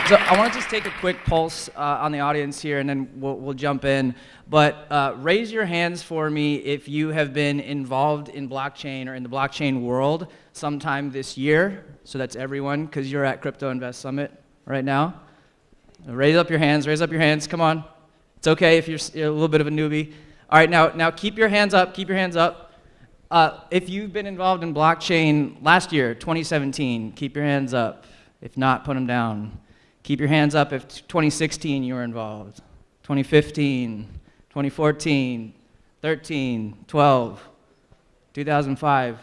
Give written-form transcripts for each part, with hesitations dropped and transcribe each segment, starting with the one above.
So I want to just take a quick pulse on the audience here, and then we'll jump in. But raise your hands for me if you have been involved in blockchain or in the blockchain world sometime this year. So that's everyone, because you're at Crypto Invest Summit right now. Raise up your hands. Raise up your hands. Come on. It's okay if you're a little bit of a newbie. All right, now keep your hands up. Keep your hands up. If you've been involved in blockchain last year, 2017, keep your hands up. If not, put them down. Keep your hands up if 2016 you were involved. 2015, 2014, 13, 12, 2005.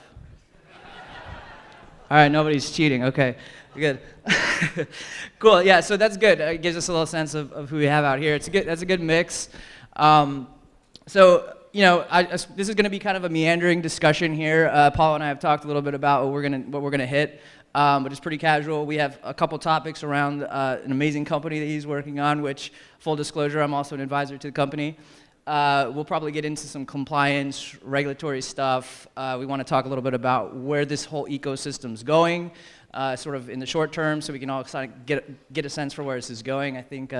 All right, nobody's cheating. Okay, good. Cool. Yeah, so that's good. It gives us a little sense of who we have out here. That's a good mix. So you know, this is going to be kind of a meandering discussion here. Apolo and I have talked a little bit about what we're gonna hit, but it's pretty casual. We have a couple topics around an amazing company that he's working on, which, full disclosure, I'm also an advisor to the company. We'll probably get into some compliance, regulatory stuff. We want to talk a little bit about where this whole ecosystem's going, sort of in the short term, so we can all kind of get a sense for where this is going. I think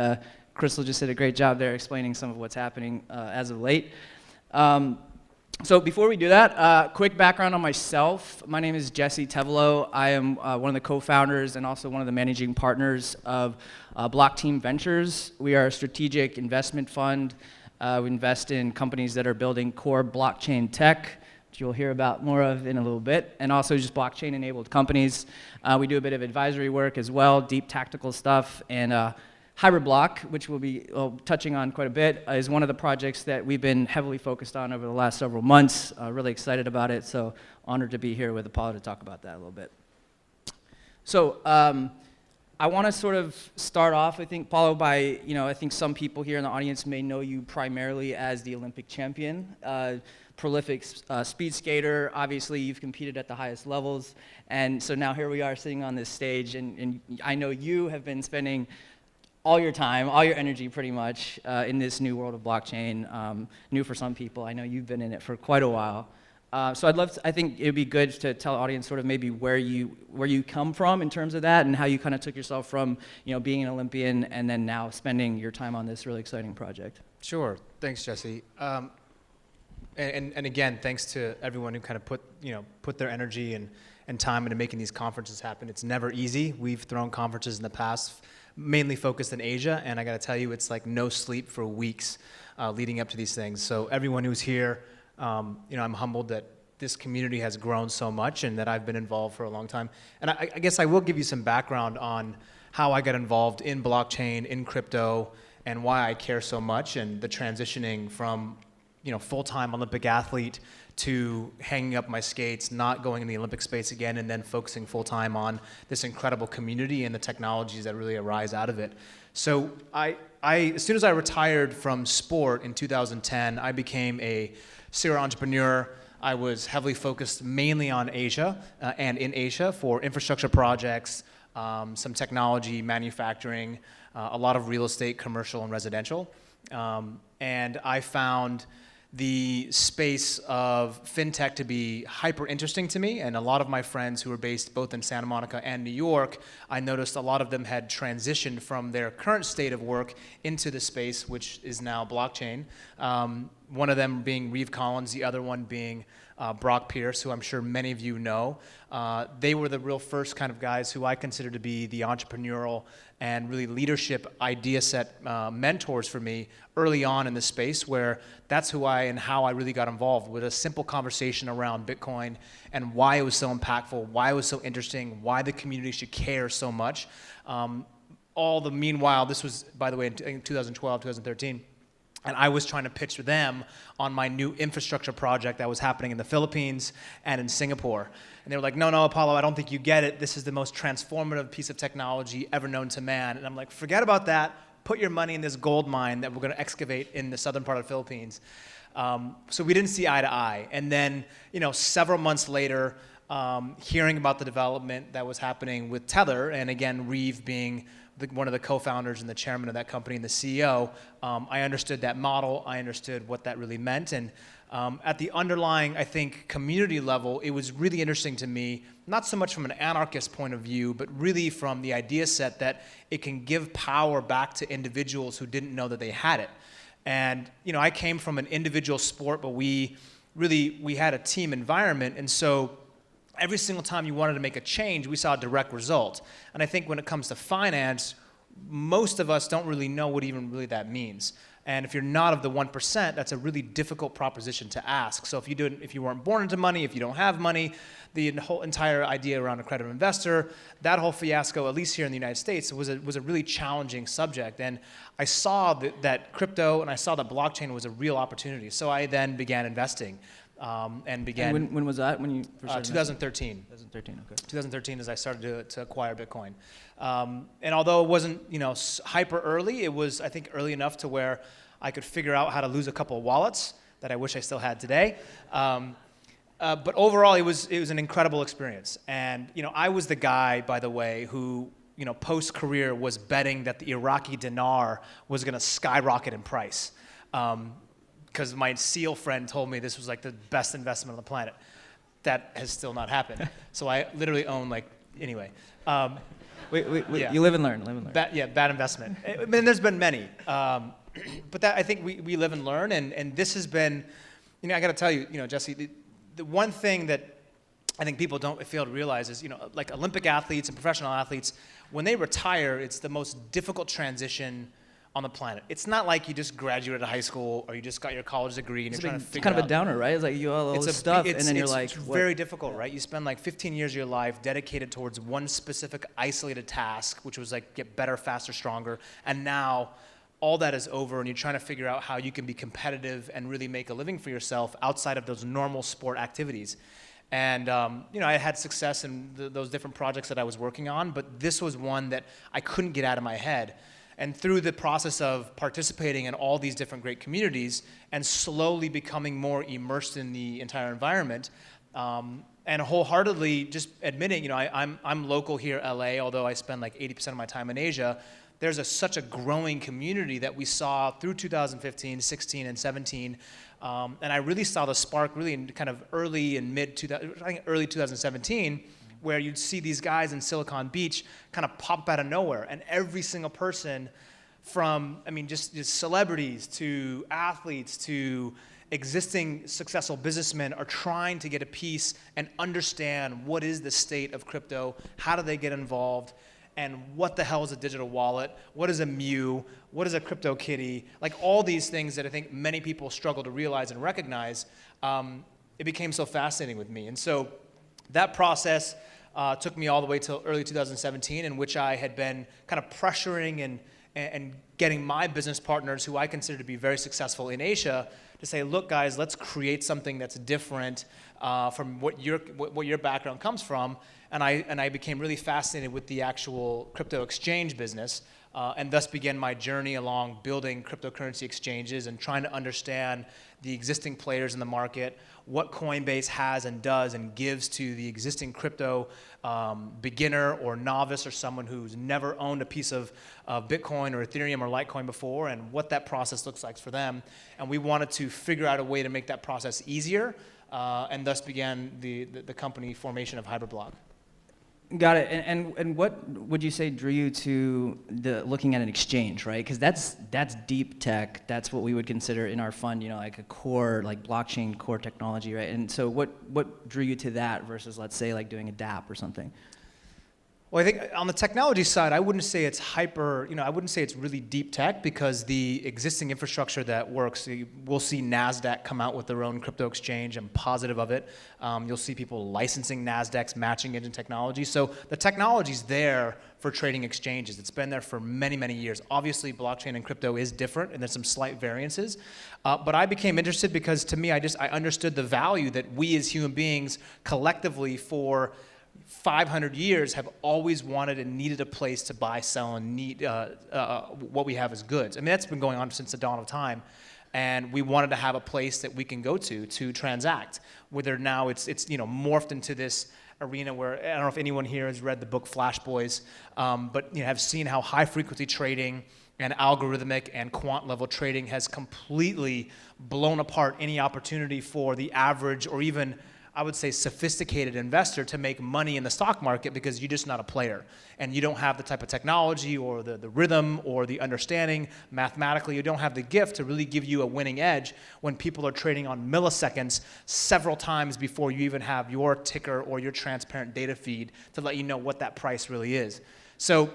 Crystal just did a great job there explaining some of what's happening as of late. So before we do that, quick background on myself. My name is Jesse Tevelow. I am one of the co-founders and also one of the managing partners of BlockTeam Ventures. We are a strategic investment fund. We invest in companies that are building core blockchain tech, which you'll hear about more of in a little bit, and also just blockchain-enabled companies. We do a bit of advisory work as well, deep tactical stuff, and Hybridblock, which we'll be touching on quite a bit, is one of the projects that we've been heavily focused on over the last several months. Really excited about it, so honored to be here with Apolo to talk about that a little bit. So I want to sort of start off, I think, Apolo, by, I think some people here in the audience may know you primarily as the Olympic champion, prolific speed skater. Obviously, you've competed at the highest levels, and so now here we are sitting on this stage, and I know you have been spending all your time, all your energy pretty much in this new world of blockchain, new for some people. I know you've been in it for quite a while. So I think it would be good to tell the audience sort of maybe where you come from in terms of that and how you kind of took yourself from being an Olympian and then now spending your time on this really exciting project. Sure. Thanks, Jesse. And again, thanks to everyone who kind of put their energy and time into making these conferences happen. It's never easy. We've thrown conferences in the past, mainly focused in Asia, and I got to tell you, it's like no sleep for weeks leading up to these things. So everyone who's here, I'm humbled that this community has grown so much and that I've been involved for a long time. And I guess I will give you some background on how I got involved in blockchain, in crypto, and why I care so much, and the transitioning from full-time Olympic athlete to hanging up my skates, not going in the Olympic space again, and then focusing full-time on this incredible community and the technologies that really arise out of it. So as soon as I retired from sport in 2010, I became a serial entrepreneur. I was heavily focused mainly on Asia and in Asia for infrastructure projects, some technology, manufacturing, a lot of real estate, commercial and residential. And I found the space of fintech to be hyper interesting to me, and a lot of my friends who were based both in Santa Monica and New York, I noticed a lot of them had transitioned from their current state of work into the space, which is now blockchain. One of them being Reeve Collins, the other one being Brock Pierce, who I'm sure many of you know. They were the real first kind of guys who I consider to be the entrepreneurial and really leadership idea set mentors for me early on in the space, where that's who and how I really got involved with a simple conversation around Bitcoin and why it was so impactful, why it was so interesting, why the community should care so much. Meanwhile, this was, by the way, in 2012, 2013. And I was trying to pitch them on my new infrastructure project that was happening in the Philippines and in Singapore. And they were like, no, Apolo, I don't think you get it. This is the most transformative piece of technology ever known to man. And I'm like, forget about that. Put your money in this gold mine that we're going to excavate in the southern part of the Philippines. So we didn't see eye to eye. And then, several months later, hearing about the development that was happening with Tether, and again, Reeve being one of the co-founders and the chairman of that company and the CEO, I understood that model. I understood what that really meant. And at the underlying, I think, community level, it was really interesting to me, not so much from an anarchist point of view, but really from the idea set that it can give power back to individuals who didn't know that they had it. And, I came from an individual sport, but we had a team environment. And so every single time you wanted to make a change, we saw a direct result. And I think when it comes to finance, most of us don't really know what even really that means. And if you're not of the 1%, that's a really difficult proposition to ask. So if you weren't born into money, if you don't have money, the whole entire idea around accredited investor, that whole fiasco, at least here in the United States, was a really challenging subject. And I saw that crypto and I saw that blockchain was a real opportunity. So I then began investing. And began. And when was that? When you first started 2013. 2013. Okay. 2013 is I started to acquire Bitcoin. And although it wasn't hyper early, it was I think early enough to where I could figure out how to lose a couple of wallets that I wish I still had today. But overall, it was an incredible experience. And I was the guy, by the way, who post career was betting that the Iraqi dinar was going to skyrocket in price. Because my SEAL friend told me this was like the best investment on the planet. That has still not happened. So I literally own anyway. Yeah. You live and learn. Bad investment. I mean, there's been many. But that I think we live and learn, and this has been, I got to tell you, Jesse, the one thing that I think people don't fail to realize is, like Olympic athletes and professional athletes, when they retire, it's the most difficult transition on the planet. It's not like you just graduated high school or you just got your college degree and you're trying to figure out. It's kind of a downer, right? It's like you all this stuff, and then you're like, it's very difficult, right? You spend like 15 years of your life dedicated towards one specific isolated task, which was like get better, faster, stronger, and now all that is over, and you're trying to figure out how you can be competitive and really make a living for yourself outside of those normal sport activities. And I had success in those different projects that I was working on, but this was one that I couldn't get out of my head. And through the process of participating in all these different great communities and slowly becoming more immersed in the entire environment, and wholeheartedly just admitting, I'm local here, LA, although I spend like 80% of my time in Asia. There's such a growing community that we saw through 2015, 16, and 17. And I really saw the spark really in kind of early 2017, where you'd see these guys in Silicon Beach kind of pop out of nowhere. And every single person from, just celebrities to athletes to existing successful businessmen are trying to get a piece and understand what is the state of crypto, how do they get involved, and what the hell is a digital wallet, what is a Mew, what is a crypto kitty, like all these things that I think many people struggle to realize and recognize. It became so fascinating with me. And so that process took me all the way till early 2017, in which I had been kind of pressuring and getting my business partners, who I consider to be very successful in Asia, to say, look, guys, let's create something that's different from what your background comes from. And I became really fascinated with the actual crypto exchange business, and thus began my journey along building cryptocurrency exchanges and trying to understand the existing players in the market, what Coinbase has and does and gives to the existing crypto beginner or novice or someone who's never owned a piece of Bitcoin or Ethereum or Litecoin before, and what that process looks like for them. And we wanted to figure out a way to make that process easier, and thus began the company formation of Hybridblock. Got it. And what would you say drew you to looking at an exchange, right? Because that's deep tech. That's what we would consider in our fund, like a core, like blockchain core technology, right? And so what drew you to that versus, let's say, like doing a dApp or something? Well, I think on the technology side, I wouldn't say it's I wouldn't say it's really deep tech, because the existing infrastructure that works, we'll see NASDAQ come out with their own crypto exchange. I'm positive of it. You'll see people licensing NASDAQ's matching engine technology. So the technology's there for trading exchanges. It's been there for many, many years. Obviously, blockchain and crypto is different, and there's some slight variances. But I became interested because, to me, I understood the value that we as human beings collectively for 500 years have always wanted and needed a place to buy, sell, and need what we have as goods. That's been going on since the dawn of time. And we wanted to have a place that we can go to transact. Whether now it's morphed into this arena where I don't know if anyone here has read the book Flash Boys, but have seen how high frequency trading and algorithmic and quant level trading has completely blown apart any opportunity for the average or even, I would say, sophisticated investor to make money in the stock market, because you're just not a player and you don't have the type of technology or the rhythm or the understanding mathematically. You don't have the gift to really give you a winning edge when people are trading on milliseconds several times before you even have your ticker or your transparent data feed to let you know what that price really is. So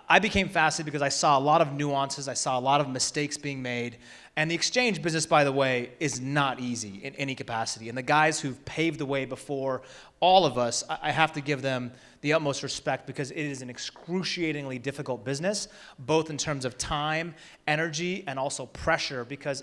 I became fascinated because I saw a lot of nuances. I saw a lot of mistakes being made. And the exchange business, by the way, is not easy in any capacity. And the guys who've paved the way before all of us, I have to give them the utmost respect, because it is an excruciatingly difficult business, both in terms of time, energy, and also pressure, because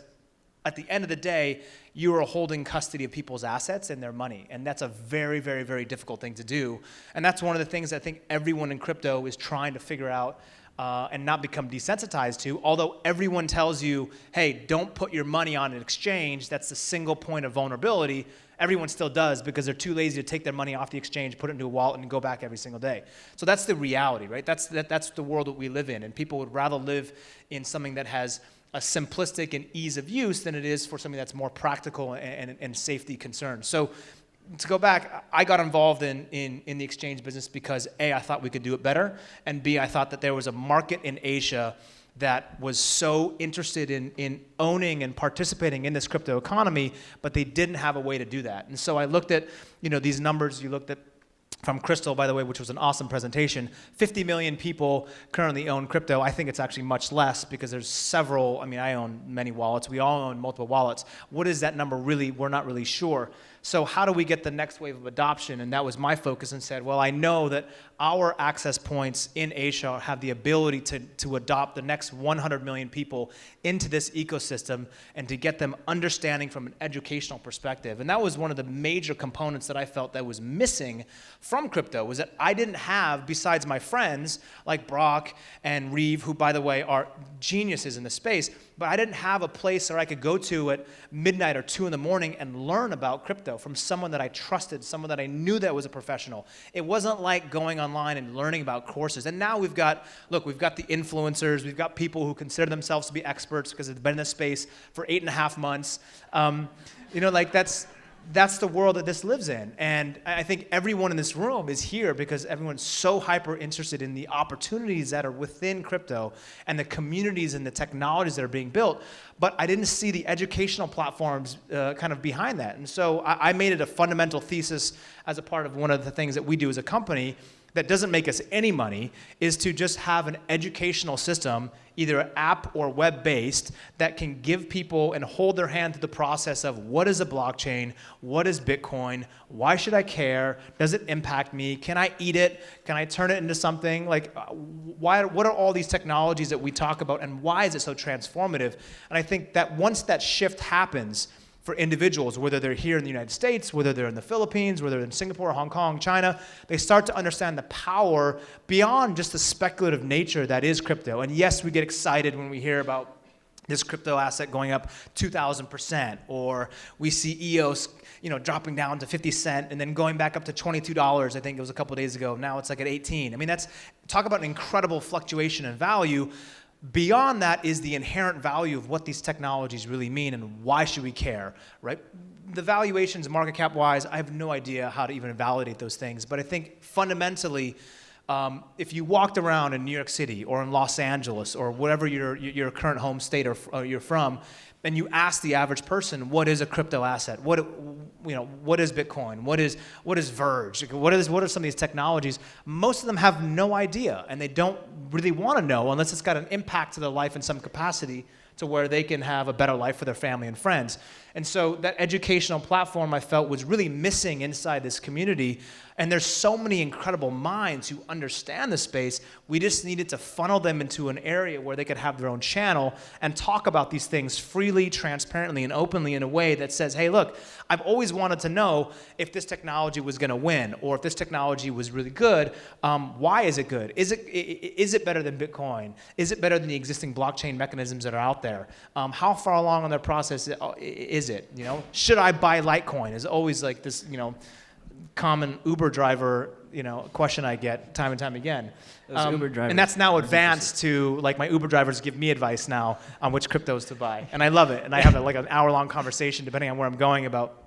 at the end of the day, you are holding custody of people's assets and their money. And that's a very, very, very difficult thing to do. And that's one of the things I think everyone in crypto is trying to figure out and not become desensitized to. Although everyone tells you, hey, don't put your money on an exchange, that's the single point of vulnerability, everyone still does, because they're too lazy to take their money off the exchange, put it into a wallet, and go back every single day. So that's the reality, right? That's the world that we live in. And people would rather live in something that has a simplistic and ease of use than it is for something that's more practical and safety concerned. So to go back, I got involved in the exchange business because A, I thought we could do it better, and B, I thought that there was a market in Asia that was so interested in owning and participating in this crypto economy, but they didn't have a way to do that. And so I looked at these numbers. You looked at from Crystal, by the way, which was an awesome presentation. 50 million people currently own crypto. I think it's actually much less, because there's several. I own many wallets. We all own multiple wallets. What is that number really? We're not really sure. So how do we get the next wave of adoption? And that was my focus, and said, well, I know that our access points in Asia have the ability to adopt the next 100 million people into this ecosystem and to get them understanding from an educational perspective. And that was one of the major components that I felt that was missing from crypto, was that I didn't have, besides my friends like Brock and Reeve, who, by the way, are geniuses in the space, but I didn't have a place where I could go to at midnight or 2 in the morning and learn about crypto from someone that I trusted, someone that I knew that was a professional. It wasn't like going online and learning about courses. And now we've got the influencers, we've got people who consider themselves to be experts because they've been in this space for 8.5 months. That's the world that this lives in. And I think everyone in this room is here because everyone's so hyper interested in the opportunities that are within crypto and the communities and the technologies that are being built. But I didn't see the educational platforms kind of behind that. And so I made it a fundamental thesis as a part of one of the things that we do as a company that doesn't make us any money, is to just have an educational system, either app or web-based, that can give people and hold their hand through the process of what is a blockchain, what is Bitcoin, why should I care, does it impact me, can I eat it, can I turn it into something, what are all these technologies that we talk about, and why is it so transformative? And I think that once that shift happens, for individuals, whether they're here in the United States, whether they're in the Philippines, whether they're in Singapore, Hong Kong, China, they start to understand the power beyond just the speculative nature that is crypto. And yes, we get excited when we hear about this crypto asset going up 2,000%, or we see EOS, dropping down to 50 cents and then going back up to $22. I think it was a couple of days ago. Now it's like at 18. Talk about an incredible fluctuation in value. Beyond that is the inherent value of what these technologies really mean and why should we care, right? The valuations, market cap wise, I have no idea how to even validate those things. But I think fundamentally, if you walked around in New York City or in Los Angeles or whatever your current home state or you're from, and you ask the average person, what is a crypto asset? What is Bitcoin? What is Verge? What are some of these technologies? Most of them have no idea, and they don't really want to know unless it's got an impact to their life in some capacity to where they can have a better life for their family and friends. And so that educational platform I felt was really missing inside this community. And there's so many incredible minds who understand the space. We just needed to funnel them into an area where they could have their own channel and talk about these things freely, transparently, and openly in a way that says, hey, look, I've always wanted to know if this technology was going to win, or if this technology was really good. Why is it good? Is it better than Bitcoin? Is it better than the existing blockchain mechanisms that are out there? How far along on their process is it? Should I buy Litecoin? Is always like this, common Uber driver, question I get time and time again. Those Uber drivers. And that's now advanced to, like, my Uber drivers give me advice now on which cryptos to buy. And I love it. And I have an hour-long conversation, depending on where I'm going, about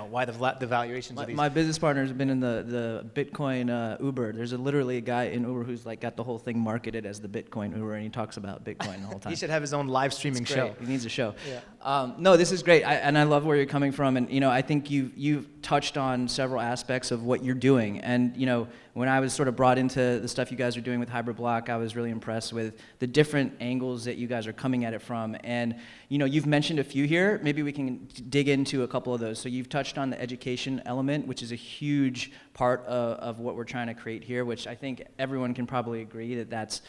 why the valuations of these. My business partner has been in the Bitcoin Uber. There's literally a guy in Uber who's got the whole thing marketed as the Bitcoin Uber, and he talks about Bitcoin the whole time. He should have his own live streaming show. He needs a show. Yeah. No, this is great, and I love where you're coming from. And I think you've touched on several aspects of what you're doing. And when I was sort of brought into the stuff you guys are doing with Hybridblock, I was really impressed with the different angles that you guys are coming at it from. And you've mentioned a few here. Maybe we can dig into a couple of those. So you've touched on the education element, which is a huge part of what we're trying to create here, which I think everyone can probably agree that that's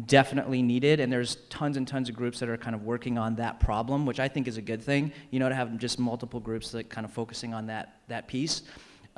definitely needed. And there's tons and tons of groups that are kind of working on that problem, which I think is a good thing, to have just multiple groups that kind of focusing on that piece.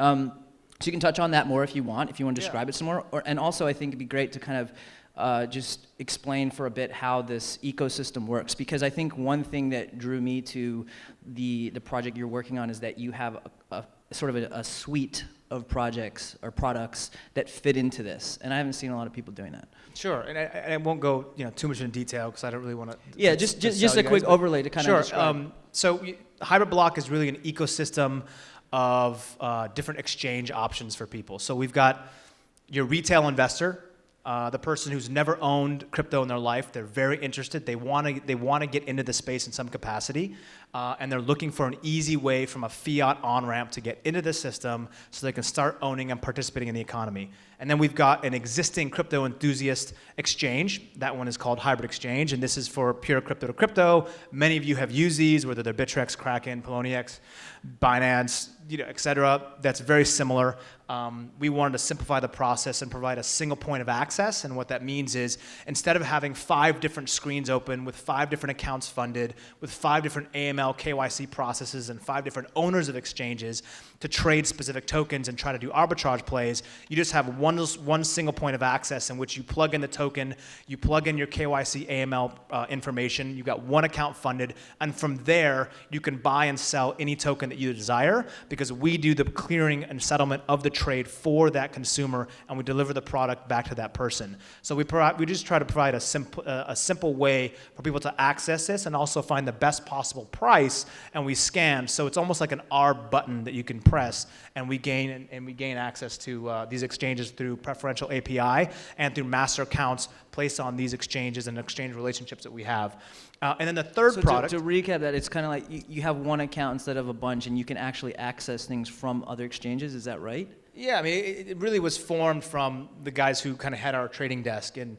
So you can touch on that more if you want to describe it some more. And also, I think it'd be great to kind of just explain for a bit how this ecosystem works, because I think one thing that drew me to the project you're working on is that you have a sort of a suite of projects or products that fit into this, and I haven't seen a lot of people doing that. Sure, and I won't go too much into detail because I don't really want to. Yeah, just a quick overlay to kind of describe. So Hybridblock is really an ecosystem of different exchange options for people. So we've got your retail investor, the person who's never owned crypto in their life. They're very interested. They want to get into the space in some capacity, and they're looking for an easy way from a fiat on-ramp to get into the system so they can start owning and participating in the economy. And then we've got an existing crypto enthusiast exchange. That one is called Hybrid Exchange, and this is for pure crypto to crypto. Many of you have used these, whether they're Bittrex, Kraken, Poloniex, Binance, et cetera. That's very similar. We wanted to simplify the process and provide a single point of access. And what that means is, instead of having 5 different screens open with 5 different accounts funded, with 5 different AML, KYC processes, and 5 different owners of exchanges to trade specific tokens and try to do arbitrage plays, you just have one single point of access in which you plug in the token, you plug in your KYC, AML information, you've got one account funded, and from there, you can buy and sell any token that you desire, because we do the clearing and settlement of the trade for that consumer, and we deliver the product back to that person. So we just try to provide a simple way for people to access this and also find the best possible price, and we scan. So it's almost like an R button that you can press, and we gain access to these exchanges through preferential API and through master accounts placed on these exchanges and exchange relationships that we have. And then the third product. To recap that, it's kind of like you have one account instead of a bunch, and you can actually access things from other exchanges. Is that right? Yeah, I mean, it really was formed from the guys who kind of had our trading desk, and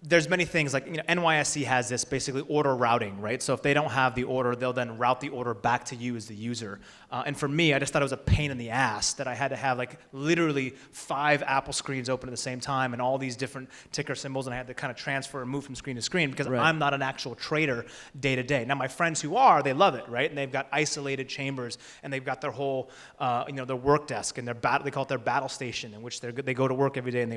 there's many things like NYSE has this basically order routing, right? So if they don't have the order, they'll then route the order back to you as the user. And for me, I just thought it was a pain in the ass that I had to have literally 5 Apple screens open at the same time and all these different ticker symbols, and I had to kind of transfer and move from screen to screen because I'm not an actual trader day to day. Now my friends who are, they love it, right? And they've got isolated chambers, and they've got their whole, their work desk and they call it their battle station, in which they go to work every day and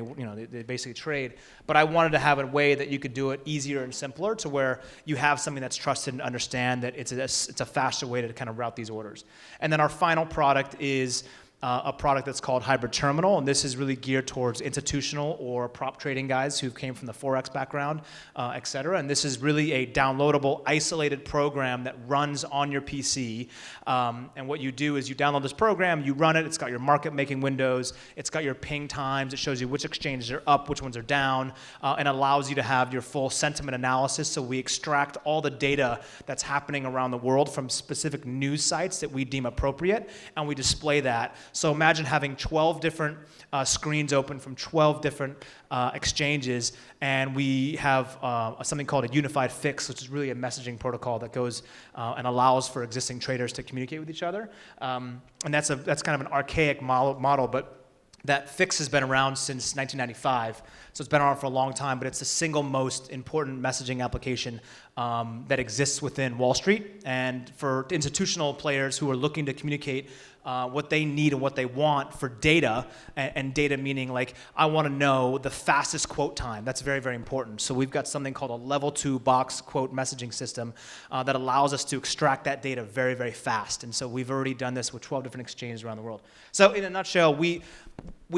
they basically trade. But I wanted to have a way that you could do it easier and simpler, to where you have something that's trusted and understand that it's a faster way to kind of route these orders. And then our final product is a product that's called Hybrid Terminal, and this is really geared towards institutional or prop trading guys who came from the Forex background, et cetera. And this is really a downloadable, isolated program that runs on your PC. And what you do is you download this program, you run it, it's got your market making windows, it's got your ping times, it shows you which exchanges are up, which ones are down, and allows you to have your full sentiment analysis. So we extract all the data that's happening around the world from specific news sites that we deem appropriate, and we display that. So imagine having 12 different screens open from 12 different exchanges, and we have something called a unified fix, which is really a messaging protocol that goes and allows for existing traders to communicate with each other. And that's kind of an archaic model, but that fix has been around since 1995, so it's been around for a long time, but it's the single most important messaging application that exists within Wall Street, And for institutional players who are looking to communicate what they need and what they want for data, and data meaning like, I want to know the fastest quote time. That's very, very important. So we've got something called a level 2 box quote messaging system that allows us to extract that data very, very fast. And so we've already done this with 12 different exchanges around the world. So in a nutshell, we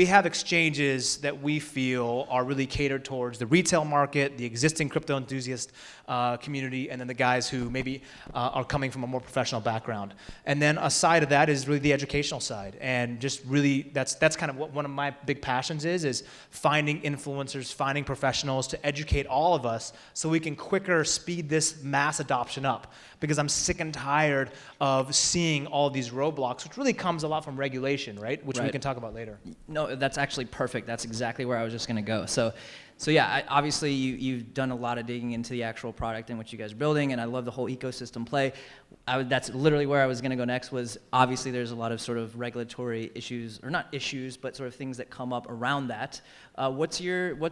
have exchanges that we feel are really catered towards the retail market, the existing crypto enthusiast community, and then the guys who maybe are coming from a more professional background. And then aside of that is really the educational side. And just really, that's kind of what one of my big passions is finding influencers, finding professionals to educate all of us so we can quicker speed this mass adoption up. Because I'm sick and tired of seeing all these roadblocks, which really comes a lot from regulation, right? Which we can talk about later. No, that's actually perfect. That's exactly where I was just going to go. So yeah, obviously you've done a lot of digging into the actual product and what you guys are building, and I love the whole ecosystem play. That's literally where I was going to go next. Was obviously there's a lot of sort of regulatory issues, or not issues, but sort of things that come up around that. What's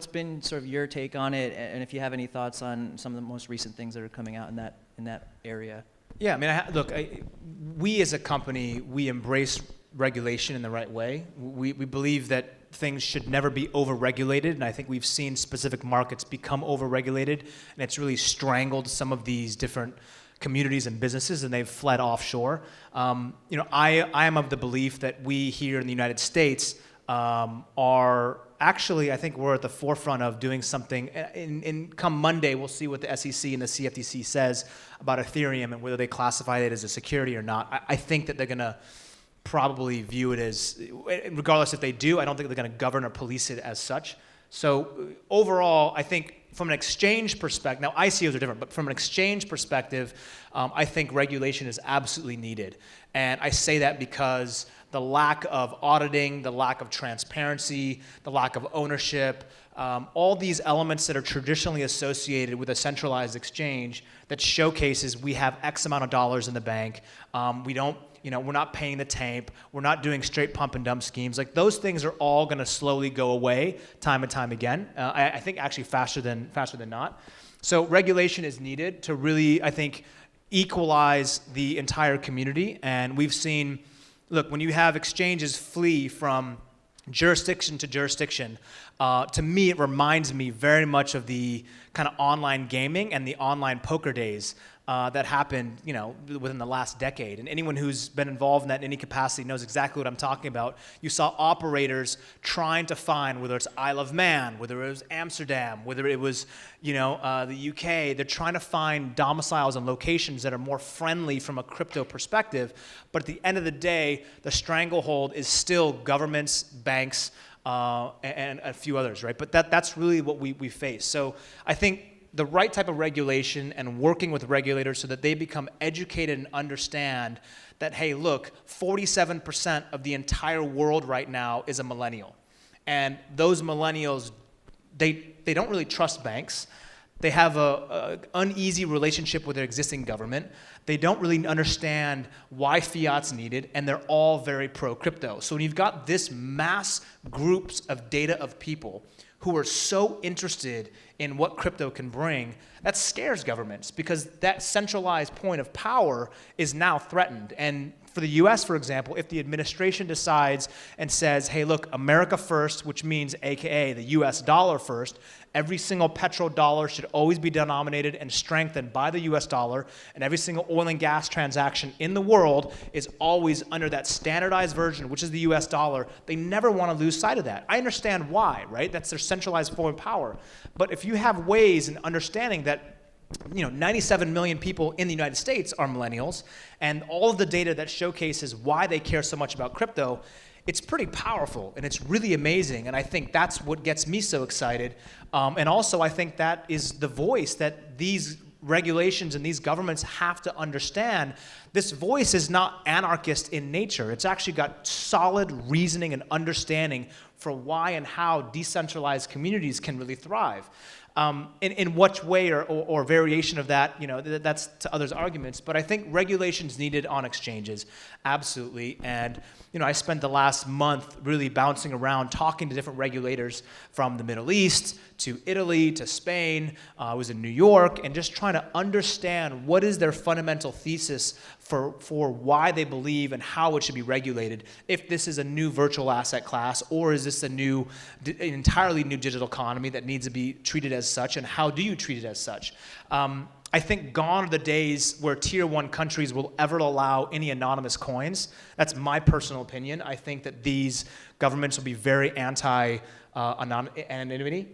been sort of your take on it, and if you have any thoughts on some of the most recent things that are coming out in that area? Yeah, I mean, we as a company, we embrace regulation in the right way. We believe that things should never be over-regulated, and I think we've seen specific markets become over-regulated, and it's really strangled some of these different communities and businesses, and they've fled offshore. I am of the belief that we here in the United States are actually, I think we're at the forefront of doing something. In come Monday, we'll see what the SEC and the CFTC says about Ethereum and whether they classify it as a security or not. I think that they're going to probably view it as, regardless if they do, I don't think they're going to govern or police it as such. So overall, I think from an exchange perspective, now ICOs are different, but from an exchange perspective, I think regulation is absolutely needed. And I say that because the lack of auditing, the lack of transparency, the lack of ownership, all these elements that are traditionally associated with a centralized exchange that showcases we have X amount of dollars in the bank, we're not paying the tape, we're not doing straight pump and dump schemes. Like those things are all going to slowly go away time and time again. I think actually faster than not. So regulation is needed to really, I think, equalize the entire community. And we've seen, look, when you have exchanges flee from jurisdiction to jurisdiction, to me, it reminds me very much of the kind of online gaming and the online poker days that happened, within the last decade. And anyone who's been involved in that in any capacity knows exactly what I'm talking about. You saw operators trying to find, whether it's Isle of Man, whether it was Amsterdam, whether it was, the UK, they're trying to find domiciles and locations that are more friendly from a crypto perspective. But at the end of the day, the stranglehold is still governments, banks, and a few others, right? But that's really what we face. So I think the right type of regulation and working with regulators so that they become educated and understand that, hey, look, 47% of the entire world right now is a millennial. And those millennials, they don't really trust banks. They have a uneasy relationship with their existing government. They don't really understand why fiat's needed, and they're all very pro-crypto. So when you've got this mass groups of data of people who are so interested in what crypto can bring, that scares governments because that centralized point of power is now threatened. And for the US, for example, if the administration decides and says, hey, look, America first, which means AKA the US dollar first, every single petrodollar should always be denominated and strengthened by the US dollar, and every single oil and gas transaction in the world is always under that standardized version, which is the US dollar. They never want to lose sight of that. I understand why, right? That's their centralized form of power. But if you have ways in understanding that 97 million people in the United States are millennials, and all of the data that showcases why they care so much about crypto, it's pretty powerful, and it's really amazing, and I think that's what gets me so excited. And also, I think that is the voice that these regulations and these governments have to understand. This voice is not anarchist in nature. It's actually got solid reasoning and understanding for why and how decentralized communities can really thrive. In which way or variation of that, that's to others' arguments. But I think regulation's needed on exchanges, absolutely. And I spent the last month really bouncing around, talking to different regulators from the Middle East to Italy to Spain. I was in New York, and just trying to understand what is their fundamental thesis for why they believe and how it should be regulated. If this is a new virtual asset class, or is this an entirely new digital economy that needs to be treated as such, and how do you treat it as such? I think gone are the days where tier one countries will ever allow any anonymous coins. That's my personal opinion. I think that these governments will be very anti-anonymity.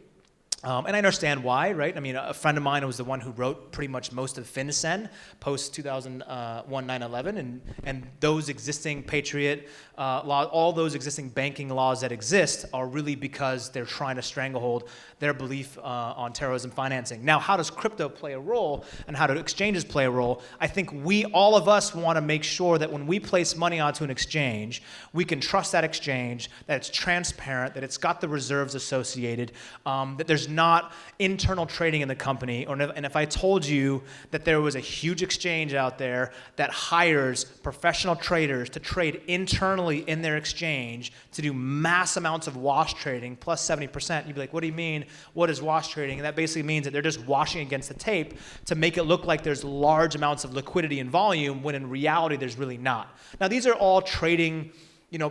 And I understand why, right? I mean, a friend of mine was the one who wrote pretty much most of FinCEN post 2001 9/11, and those existing Patriot law, all those existing banking laws that exist are really because they're trying to stranglehold their belief on terrorism financing. Now, how does crypto play a role, and how do exchanges play a role? I think all of us want to make sure that when we place money onto an exchange, we can trust that exchange, that it's transparent, that it's got the reserves associated, that there's not internal trading in the company. And if I told you that there was a huge exchange out there that hires professional traders to trade internally in their exchange to do mass amounts of wash trading, plus 70%, you'd be like, what do you mean? What is wash trading? And that basically means that they're just washing against the tape to make it look like there's large amounts of liquidity and volume, when in reality there's really not. Now, these are all trading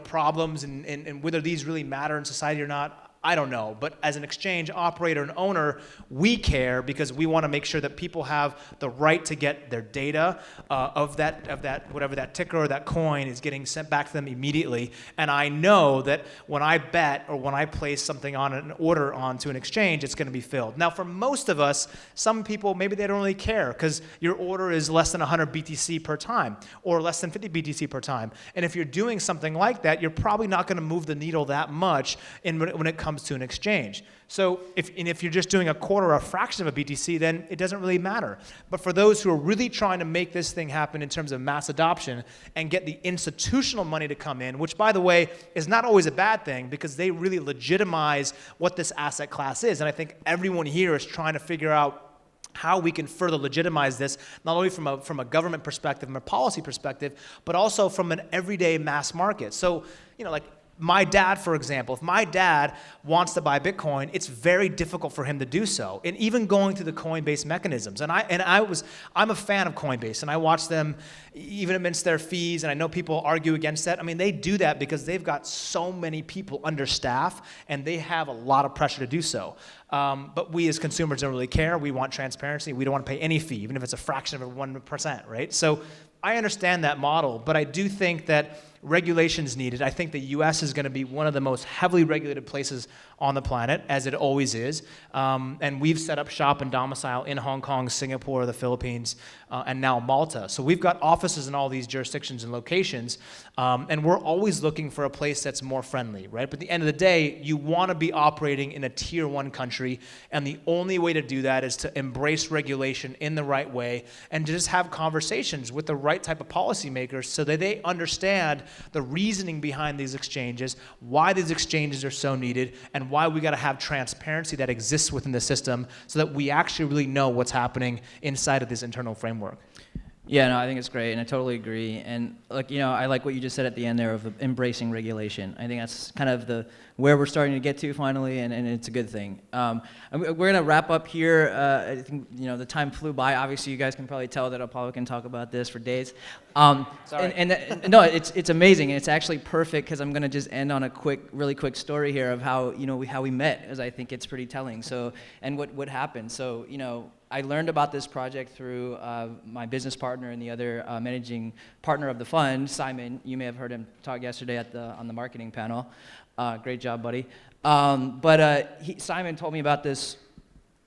problems, and whether these really matter in society or not, I don't know. But as an exchange operator and owner, we care because we want to make sure that people have the right to get their data of that whatever that ticker or that coin is getting sent back to them immediately. And I know that when I bet or when I place something on an order onto an exchange, it's going to be filled. Now, for most of us, some people, maybe they don't really care because your order is less than 100 BTC per time or less than 50 BTC per time. And if you're doing something like that, you're probably not going to move the needle that much when it comes to an exchange. So if you're just doing a quarter or a fraction of a BTC, then it doesn't really matter. But for those who are really trying to make this thing happen in terms of mass adoption and get the institutional money to come in, which, by the way, is not always a bad thing because they really legitimize what this asset class is. And I think everyone here is trying to figure out how we can further legitimize this, not only from a government perspective, from a policy perspective, but also from an everyday mass market. So, like my dad, for example, if my dad wants to buy Bitcoin, it's very difficult for him to do so. And even going through the Coinbase mechanisms. I'm a fan of Coinbase, and I watch them even amidst their fees, and I know people argue against that. I mean, they do that because they've got so many people under staff, and they have a lot of pressure to do so. But we as consumers don't really care. We want transparency. We don't want to pay any fee, even if it's a fraction of 1%, right? So I understand that model, but I do think that regulation's needed. I think the U.S. is going to be one of the most heavily regulated places on the planet, as it always is. And we've set up shop and domicile in Hong Kong, Singapore, the Philippines, and now Malta. So we've got offices in all these jurisdictions and locations, and we're always looking for a place that's more friendly, right? But at the end of the day, you want to be operating in a tier one country, and the only way to do that is to embrace regulation in the right way and to just have conversations with the right type of policymakers so that they understand the reasoning behind these exchanges, why these exchanges are so needed, and why we got to have transparency that exists within the system so that we actually really know what's happening inside of this internal framework. Yeah, no, I think it's great, and I totally agree. And I like what you just said at the end there of embracing regulation. I think that's kind of where we're starting to get to finally, and it's a good thing. We're gonna wrap up here. I think the time flew by. Obviously, you guys can probably tell that Apollo can talk about this for days. Sorry. And no, it's amazing, and it's actually perfect because I'm gonna just end on a really quick story here of how how we met, as I think it's pretty telling. So, and what happened. So I learned about this project through my business partner and the other managing partner of the fund, Simon. You may have heard him talk yesterday on the marketing panel. Great job, buddy. Simon told me about this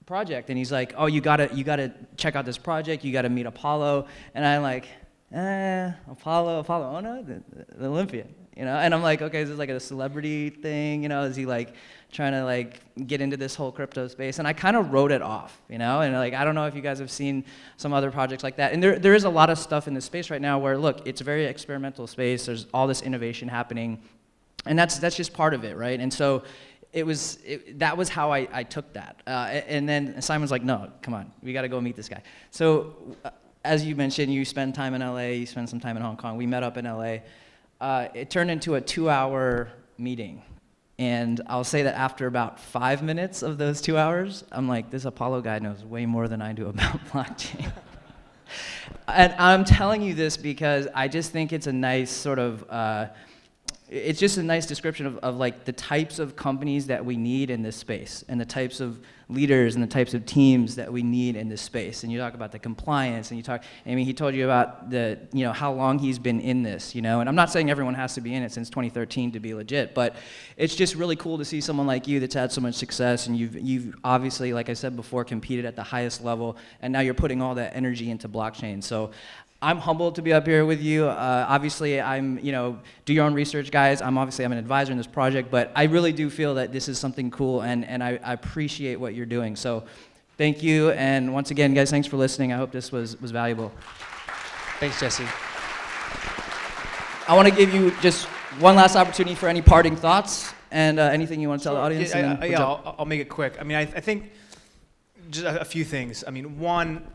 project, and he's like, "Oh, you gotta check out this project. You gotta meet Apollo." And I'm like, Apolo Ohno, the Olympian, And I'm like, okay, is this like a celebrity thing? Is he like trying to get into this whole crypto space? And I kind of wrote it off, And I don't know if you guys have seen some other projects like that. And there is a lot of stuff in this space right now where, look, it's a very experimental space. There's all this innovation happening, and that's just part of it, right? And so that was how I took that. And then Simon's like, no, come on, we got to go meet this guy. So as you mentioned, you spend time in LA, you spend some time in Hong Kong. We met up in LA. It turned into a 2-hour meeting. And I'll say that after about 5 minutes of those 2 hours, I'm like, this Apolo guy knows way more than I do about blockchain. And I'm telling you this because I just think it's a nice sort of, it's just a nice description of like the types of companies that we need in this space and the types of leaders and the types of teams that we need in this space. And you talk about the compliance and he told you about how long he's been in this, and I'm not saying everyone has to be in it since 2013 to be legit, but it's just really cool to see someone like you that's had so much success and you've obviously, like I said before, competed at the highest level and now you're putting all that energy into blockchain. So I'm humbled to be up here with you. Obviously, do your own research, guys. I'm an advisor in this project, but I really do feel that this is something cool, and I appreciate what you're doing. So thank you, and once again, guys, thanks for listening. I hope this was valuable. Thanks, Jesse. I want to give you just one last opportunity for any parting thoughts and anything you want to tell the audience. I'll make it quick. I think just a few things. One,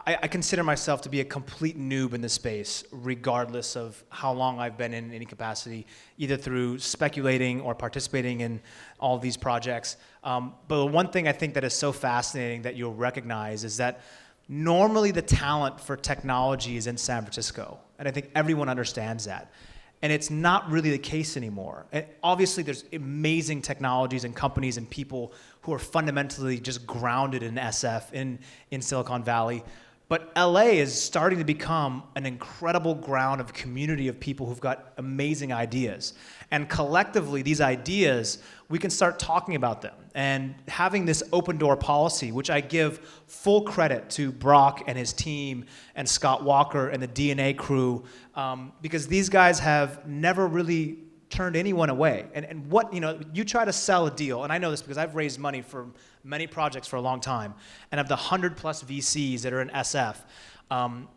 I consider myself to be a complete noob in this space, regardless of how long I've been in any capacity, either through speculating or participating in all of these projects. But one thing I think that is so fascinating that you'll recognize is that normally the talent for technology is in San Francisco, and I think everyone understands that. And it's not really the case anymore. And obviously, there's amazing technologies and companies and people who are fundamentally just grounded in SF in Silicon Valley. But LA is starting to become an incredible ground of community of people who've got amazing ideas. And collectively, these ideas, we can start talking about them. And having this open door policy, which I give full credit to Brock and his team and Scott Walker and the DNA crew, because these guys have never really turned anyone away. And what, you try to sell a deal, and I know this because I've raised money for many projects for a long time, and of the 100+ VCs that are in SF,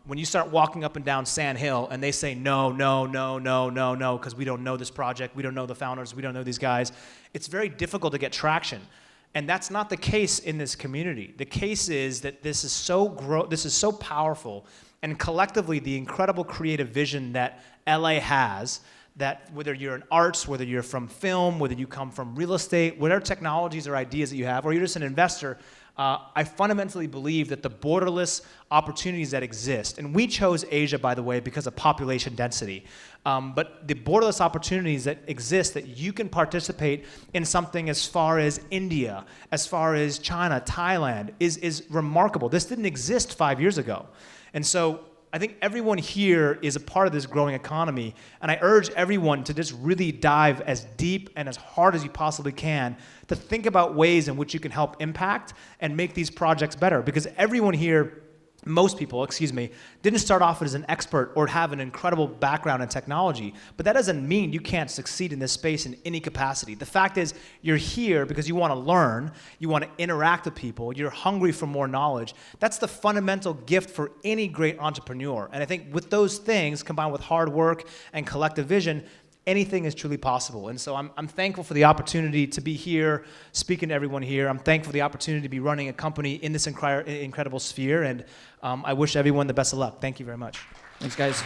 when you start walking up and down Sand Hill and they say no, because we don't know this project, we don't know the founders, we don't know these guys, it's very difficult to get traction. And that's not the case in this community. The case is that this is so powerful, and collectively the incredible creative vision that LA has, that whether you're in arts, whether you're from film, whether you come from real estate, whatever technologies or ideas that you have, or you're just an investor, I fundamentally believe that the borderless opportunities that exist, and we chose Asia, by the way, because of population density, but the borderless opportunities that exist, that you can participate in something as far as India, as far as China, Thailand, is remarkable. This didn't exist 5 years ago. And so I think everyone here is a part of this growing economy, and I urge everyone to just really dive as deep and as hard as you possibly can to think about ways in which you can help impact and make these projects better, because everyone here, most people, didn't start off as an expert or have an incredible background in technology, but that doesn't mean you can't succeed in this space in any capacity. The fact is, you're here because you want to learn, you want to interact with people, you're hungry for more knowledge. That's the fundamental gift for any great entrepreneur. And I think with those things, combined with hard work and collective vision, anything is truly possible. And so I'm thankful for the opportunity to be here, speaking to everyone here. I'm thankful for the opportunity to be running a company in this incredible sphere, and I wish everyone the best of luck. Thank you very much. Thanks, guys.